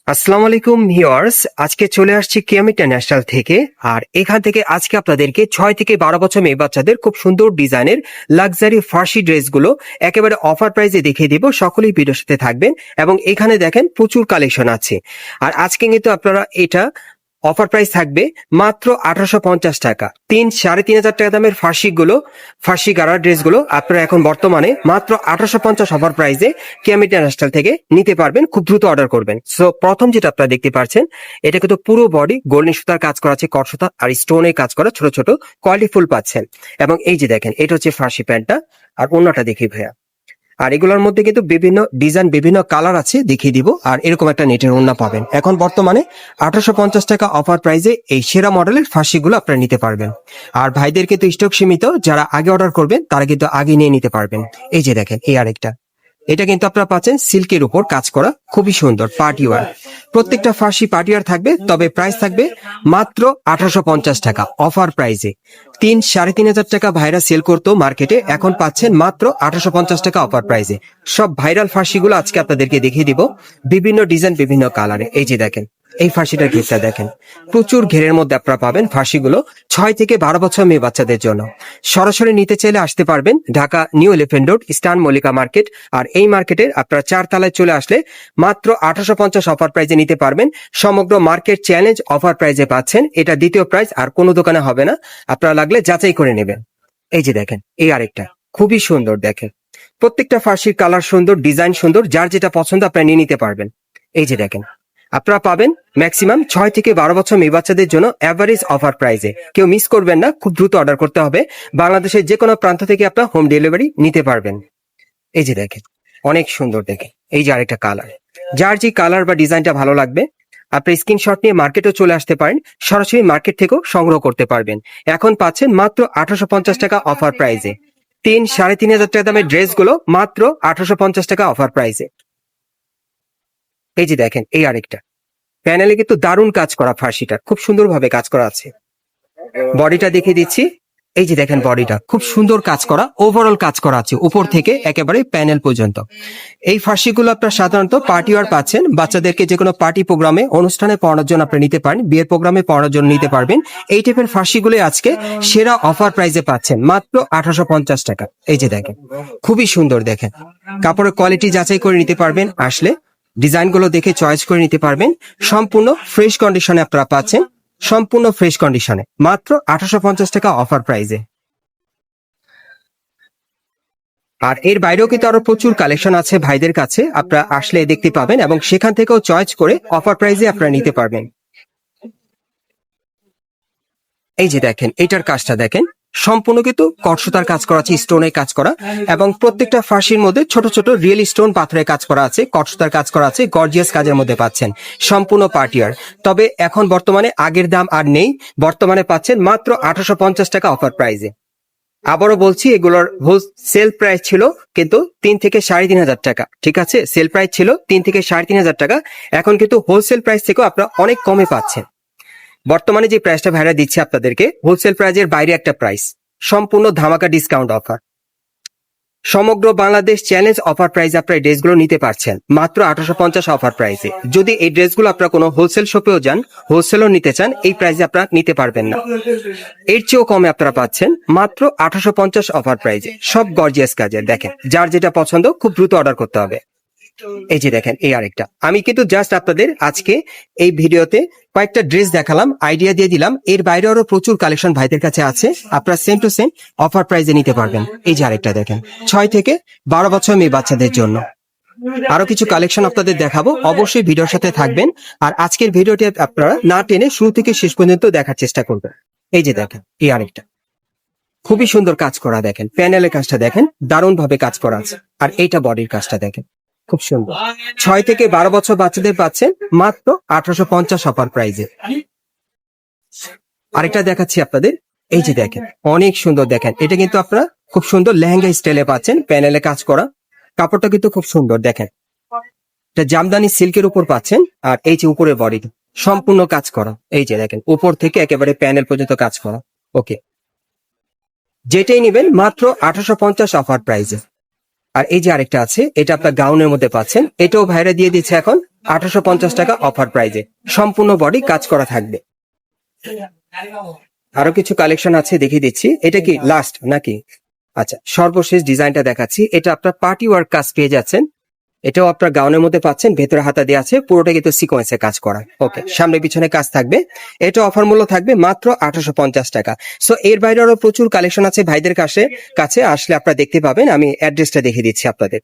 আসসালামু আলাইকুম ভিউয়ার্স, আজকে চলে আসছি কিয়াম ইন্টারন্যাশনাল থেকে। আর এখান থেকে আজকে আপনাদেরকে 6 থেকে 12 বছর মেয়ে বাচ্চাদের খুব সুন্দর ডিজাইনের লাক্সারি ফার্সি ড্রেসগুলো একেবারে অফার প্রাইসে দেখিয়ে দিব। সকলেই ভিডিওর সাথে থাকবেন এবং এখানে দেখেন প্রচুর কালেকশন আছে। আর আজকে কিন্তু আপনারা এটা অফার প্রাইস থাকবে মাত্র 1850 টাকা। 3-3.5 হাজার টাকা দামের ফার্সি গারার ড্রেসগুলো আপনারা এখন বর্তমানে মাত্র 1850 অফার প্রাইসে কিয়াম ইন্টারন্যাশনাল থেকে নিতে পারবেন। খুব দ্রুত অর্ডার করবেন। সো প্রথম যেটা আপনারা দেখতে পাচ্ছেন, এটা কিন্তু পুরো বডি গোল্ডেন সুতার কাজ করা আছে, কট সুতা আর স্টোনের কাজ করা, ছোট ছোট কোয়ালিটি ফুল পাচ্ছেন। এবং এই যে দেখেন, এটা হচ্ছে ফার্সি প্যান্টটা। আর অন্যটা দেখি ভাইয়া। আর এগুলোর মধ্যে কিন্তু বিভিন্ন ডিজাইন, বিভিন্ন কালার আছে, দেখিয়ে দিব। আর এরকম একটা নেটের ওড়না পাবেন। এখন বর্তমানে 1850 টাকা অফার প্রাইসে এই সেরা মডেলের ফার্সিগুলো আপনারা নিতে পারবেন। আর ভাইদের কিন্তু স্টক সীমিত, যারা আগে অর্ডার করবেন তারা কিন্তু আগে নিয়ে নিতে পারবেন। এই যে দেখেন, এই আরেকটা, এটা কিন্তু আপনারা পাচ্ছেন সিল্কের উপর কাজ করা, খুবই সুন্দর পার্টিওয়ার। প্রত্যেকটা ফার্সি পার্টিওয়ার থাকবে, তবে প্রাইস থাকবে মাত্র 1850 টাকা অফার প্রাইসে। 3-3.5 হাজার টাকা ভাইরা সেল করতো মার্কেটে, এখন পাচ্ছেন মাত্র 1850 টাকা অফার প্রাইসে। সব ভাইরাল ফার্সিগুলো আজকে আপনাদেরকে দেখিয়ে দিব, বিভিন্ন ডিজাইন, বিভিন্ন কালারে। এই যে দেখেন, এই ফার্সিটার ঘেরটা দেখেন, প্রচুর ঘেরের মধ্যে আপনারা পাবেন ফার্সিগুলো 6 থেকে 12 বছর মেয়ে বাচ্চাদের জন্য। সরাসরি নিতে চাইলে আসতে পারবেন Dhaka new elephant road, eastern Mallika market. আর এই মার্কেটের আপনারা 4 তলায় চলে আসলে মাত্র 1850 অফার প্রাইজে নিতে পারবেন। সমগ্র মার্কেট চ্যালেঞ্জ অফার প্রাইজে পাচ্ছেন। এটা দ্বিতীয় প্রাইস, আর কোনো দোকানে হবে না। আপনারা লাগলে যাচাই করে নেবেন। এই যে দেখেন, এই আরেকটা খুবই সুন্দর দেখেন। প্রত্যেকটা ফার্সির কালার সুন্দর, ডিজাইন সুন্দর, যার যেটা পছন্দ আপনারা নিয়ে নিতে পারবেন। এই যে দেখেন, আপনারা পাবেন ম্যাক্সিমাম 6 থেকে 12 বছর মেয়ে বাচ্চাদের জন্য এভারেজ অফার প্রাইসে। কেউ মিস করবেন না, খুব দ্রুত অর্ডার করতে হবে। বাংলাদেশের যে কোনো প্রান্ত থেকে আপনারা হোম ডেলিভারি নিতে পারবেন। এই যে দেখেন, অনেক সুন্দর দেখেন। এই যে আরেকটা কালার, যার যে কালার বা ডিজাইনটা ভালো লাগবে আপনি স্ক্রিনশট নিয়ে মার্কেটও চলে আসতে পারেন, সরাসরি মার্কেট থেকেও সংগ্রহ করতে পারবেন। এখন পাচ্ছেন মাত্র 1850 টাকা অফার প্রাইসে। 3-3.5 হাজার টাকা দামের ড্রেসগুলো মাত্র 1850 টাকা অফার প্রাইসে। এই যে দেখেন, এই আরেকটা প্যানেলে কিন্তু দারুণ কাজ করা, ফার্সিটা খুব সুন্দরভাবে কাজ করা আছে। বডিটা দেখিয়ে দিচ্ছি। এই যে দেখেন, বডিটা খুব সুন্দর কাজ করা, ওভারঅল কাজ করা আছে উপর থেকে একেবারে প্যানেল পর্যন্ত। এই ফার্সিগুলো আপনার সাধারণত পার্টি ওয়ার পাচ্ছেন, বাচ্চাদেরকে যে কোনো পার্টি প্রোগ্রামে, অনুষ্ঠানে পড়ানোর জন্য আপনি নিতে পারেন, বিয়ের প্রোগ্রামে পড়ানোর জন্য নিতে পারবেন। এই টাইপের ফার্সিগুলো আজকে সেরা অফার প্রাইসে পাচ্ছেন মাত্র 1850 টাকা। এই যে দেখেন, খুবই সুন্দর দেখেন, কাপড়ের কোয়ালিটি যাচাই করে নিতে পারবেন, আসলে ডিজাইনগুলো দেখে চয়েস করে নিতে পারবেন। সম্পূর্ণ ফ্রেশ কন্ডিশনে আপনারা পাচ্ছেন, সম্পূর্ণ ফ্রেশ কন্ডিশনে মাত্র 1850 টাকা অফার প্রাইসে। আর এর বাইরেও কিন্তু আরো প্রচুর কালেকশন আছে ভাইদের কাছে, আপনারা আসলে দেখতে পাবেন এবং সেখান থেকেও চয়েস করে অফার প্রাইসে আপনারা নিতে পারবেন। এই যে দেখেন, এটার কাজটা দেখেন, সম্পূর্ণ কিন্তু কটসুতার কাজ করা আছে, স্টোনের কাজ করা, এবং প্রত্যেকটা ফার্সির মধ্যে ছোট ছোট রিয়েল স্টোন পাথরের কাজ করা আছে, কটসুতার কাজ করা আছে, গর্জিয়াস কাজের মধ্যে পাচ্ছেন সম্পূর্ণ পার্টিয়ার। তবে এখন বর্তমানে আগের দাম আর নেই, বর্তমানে পাচ্ছেন মাত্র 1850 টাকা অফার প্রাইসে। আবারও বলছি, এগুলোর হোলসেল প্রাইস ছিল কিন্তু 3 থেকে 3.5 হাজার টাকা। ঠিক আছে, সেল প্রাইস ছিল 3 থেকে 3.5 হাজার টাকা। এখন কিন্তু হোলসেল প্রাইস থেকেও আপনারা অনেক কমে পাচ্ছেন। বর্তমানে যে প্রাইসটা ভাইরা দিচ্ছে আপনাদেরকে, হোলসেল প্রাইজের বাইরে একটা প্রাইস, সম্পূর্ণ ধামাকা ডিসকাউন্ট অফার। সমগ্র বাংলাদেশ চ্যালেঞ্জ অফার প্রাইস আপনারা ড্রেসগুলো নিতে পারছেন মাত্র 1850 অফার প্রাইসে। যদি এই ড্রেসগুলো আপনারা কোনো হোলসেল শপেও যান, হোলসেলও নিতে চান, এই প্রাইসে আপনারা নিতে পারবেন না। এর চেয়েও কমে আপনারা পাচ্ছেন মাত্র 1850 অফার প্রাইসে। সব গর্জিয়াস কাজের দেখেন, যার যেটা পছন্দ খুব দ্রুত অর্ডার করতে হবে। এই যে দেখেন, এই আরেকটা, আমি কিন্তু জাস্ট আপনাদের আজকে এই ভিডিওতে কয়েকটা ড্রেস দেখালাম, আইডিয়া দিয়ে দিলাম। এর বাইরে আরো প্রচুর কালেকশন ভাইদের কাছে আছে, আপনারা সেম টু সেম অফার প্রাইসে নিতে পারবেন। এই যে আরেকটা দেখেন, 6 থেকে 12 বছর মেয়ে বাচ্চাদের জন্য আরো কিছু কালেকশন আপনাদের দেখাবো, অবশ্যই ভিডিওর সাথে থাকবেন। আর আজকের ভিডিওটি আপনারা না টেনে শুরু থেকে শেষ পর্যন্ত দেখার চেষ্টা করবেন। এই যে দেখেন, এই আরেকটা খুবই সুন্দর কাজ করা দেখেন, প্যানেলের কাজটা দেখেন, দারুণ ভাবে কাজ করা আছে। আর এইটা বডির কাজটা দেখেন, খুব সুন্দর। 6 থেকে 12 বছর বাচ্চাদের পাচ্ছেন মাত্র 1850 অফার প্রাইজে। আরেকটা দেখাচ্ছি আপনাদের, এই যে দেখেন, অনেক সুন্দর দেখেন, এটা কিন্তু আপনারা খুব সুন্দর লেহেঙ্গা স্টাইলে পাচ্ছেন, প্যানেলে কাজ করা, কাপড়টা কিন্তু খুব সুন্দর দেখেন, এটা জামদানি সিল্কের উপর পাচ্ছেন। আর এই যে উপরে বডি সম্পূর্ণ কাজ করা, এই যে দেখেন, উপর থেকে একেবারে প্যানেল পর্যন্ত কাজ করা। ওকে, যেটাই নেবেন মাত্র 1850 অফার প্রাইজে। আর এই যে আরেকটা আছে, এটা আপনার গাউনের মধ্যে পাচ্ছেন, এটাও ভাইরা দিয়ে দিচ্ছে এখন 1850 টাকা অফার প্রাইজে সম্পূর্ণ বডি কাজ করা থাকবে। আরো কিছু কালেকশন আছে দেখিয়ে দিচ্ছি। এটা কি লাস্ট নাকি? আচ্ছা, সর্বশেষ ডিজাইনটা দেখাচ্ছি। এটা আপনার পার্টি ওয়ার্ক কাজ পেয়ে যাচ্ছেন। এটাও আপনার গাউনের মধ্যে পাচ্ছেন, ভেতরে হাতা দেওয়া আছে, পুরোটা কিন্তু সিকোয়েন্সে কাজ করা। ওকে, সামনে পিছনে কাজ থাকবে। এটা অফার মূল্য থাকবে মাত্র 1850 টাকা। সো এর বাইরে আরো প্রচুর কালেকশন আছে ভাইদের কাছে আসলে আপনারা দেখতে পাবেন। আমি অ্যাড্রেসটা দেখিয়ে দিচ্ছি আপনাদের।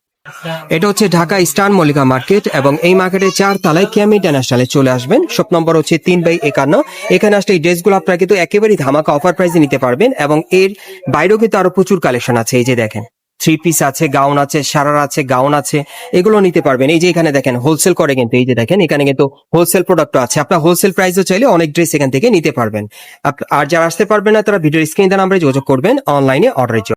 এটা হচ্ছে ঢাকা ইস্টার্ন মল্লিকা মার্কেট এবং এই মার্কেটের 4 তলায় কিয়ামি ইন্টারন্যাশনালে চলে আসবেন। শপ নম্বর হচ্ছে 3/51। এখানে আসলে এই ড্রেসগুলো আপনারা কিন্তু একেবারেই ধামাকা অফার প্রাইসে নিতে পারবেন এবং এর বাইরেও কিন্তু আরো প্রচুর কালেকশন আছে। এই যে দেখেন, 3 পিস আছে, গাউন আছে, সারারা আছে, গাউন আছে, এগুলো নিতে পারবেন। এই যে এখানে দেখেন হোলসেল করে কিন্তু, এই যে দেখেন এখানে কিন্তু হোলসেল প্রোডাক্ট আছে। আপনার হোলসেল প্রাইসও চাইলে অনেক ড্রেস এখান থেকে নিতে পারবেন। আর যারা আসতে পারবেন না তারা ভিডিওর স্ক্রিনে দেওয়া নাম্বারে যোগাযোগ করবেন অনলাইনে অর্ডারের জন্য।